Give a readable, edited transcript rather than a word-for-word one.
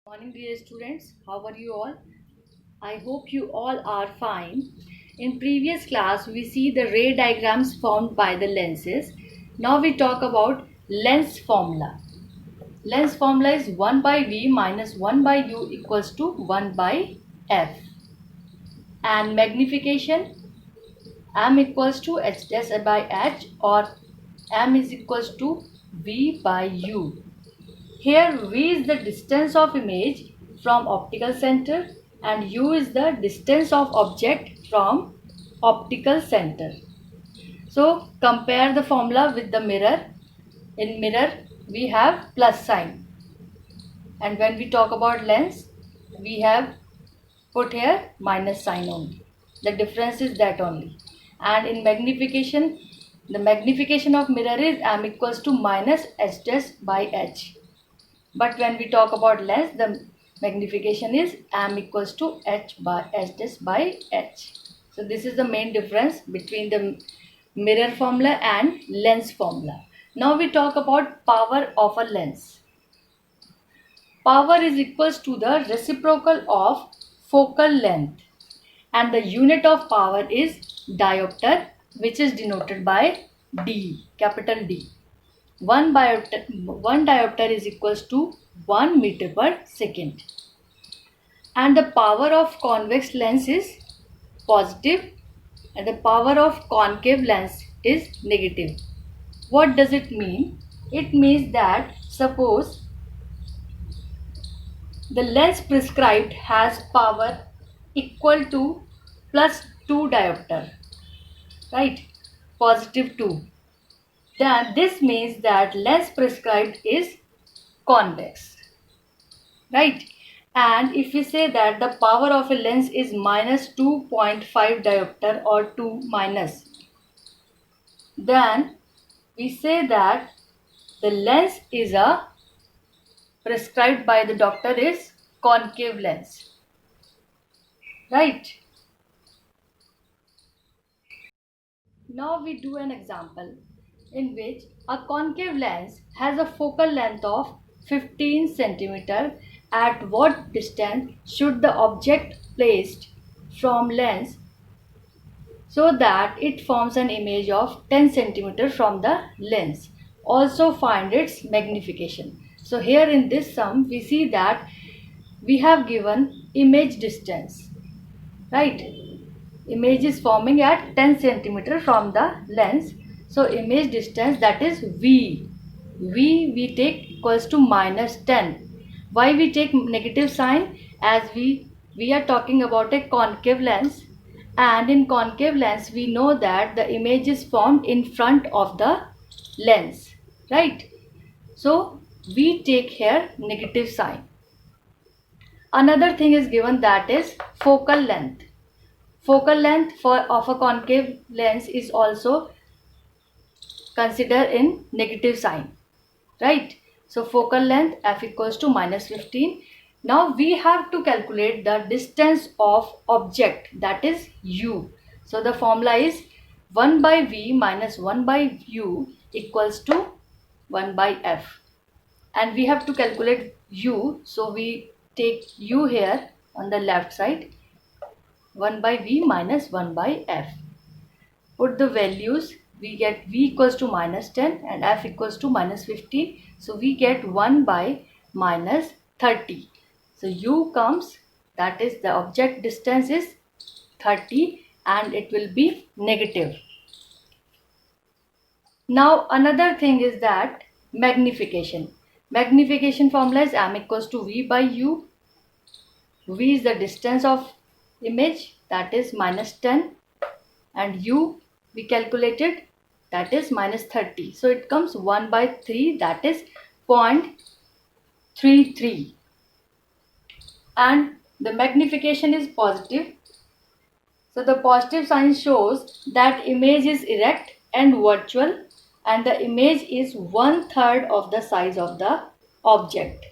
Morning, dear students. How are you all? I hope you all are fine. In previous class, we see the ray diagrams formed by the lenses. Now we talk about lens formula. Lens formula is 1 by V minus 1 by U equals to 1 by F. And magnification, M equals to H dash by H, or M is equals to V by U. Here V is the distance of image from optical center and U is the distance of object from optical center. So compare the formula with the mirror. In mirror we have plus sign, and when we talk about lens we have put here minus sign only. The difference is that only. And in magnification, the magnification of mirror is M equals to minus H dash by H. But when we talk about lens, the magnification is M equals to H by H dash by H. So this is the main difference between the mirror formula and lens formula. Now we talk about power of a lens. Power is equals to the reciprocal of focal length, and the unit of power is diopter, which is denoted by D, capital D. One diopter is equals to 1 meter per second. And the power of convex lens is positive and the power of concave lens is negative. What does it mean? It means that suppose the lens prescribed has power equal to plus 2 diopter, right? Positive 2. Then this means that lens prescribed is convex, right? And if we say that the power of a lens is minus 2.5 diopter or 2 minus, then we say that the lens is a prescribed by the doctor is concave lens, right? Now we do an example in which a concave lens has a focal length of 15 centimeter. At what distance should the object placed from lens so that it forms an image of 10 centimeter from the lens? Also find its magnification. So here in this sum we see that we have given image distance, right? Image is forming at 10 centimeter from the lens. So image distance, that is V. We take equals to minus 10. Why we take negative sign? As we are talking about a concave lens, and in concave lens we know that the image is formed in front of the lens, right? So we take here negative sign. Another thing is given, that is focal length. Focal length of a concave lens is also considered in negative sign, right? So focal length F equals to minus 15. Now we have to calculate the distance of object, that is U. So the formula is 1 by V minus 1 by U equals to 1 by F. And we have to calculate U. So we take U here on the left side. 1 by V minus 1 by F. Put the values, we get V equals to minus 10 and F equals to minus 15. So we get 1 by minus 30. So U comes, that is the object distance is 30 and it will be negative. Now another thing is that magnification. Magnification formula is M equals to V by U. V is the distance of image, that is minus 10, and U we calculated, that is minus 30. So it comes 1 by 3, that is 0.33. And the magnification is positive. So the positive sign shows that image is erect and virtual and the image is 1/3 of the size of the object.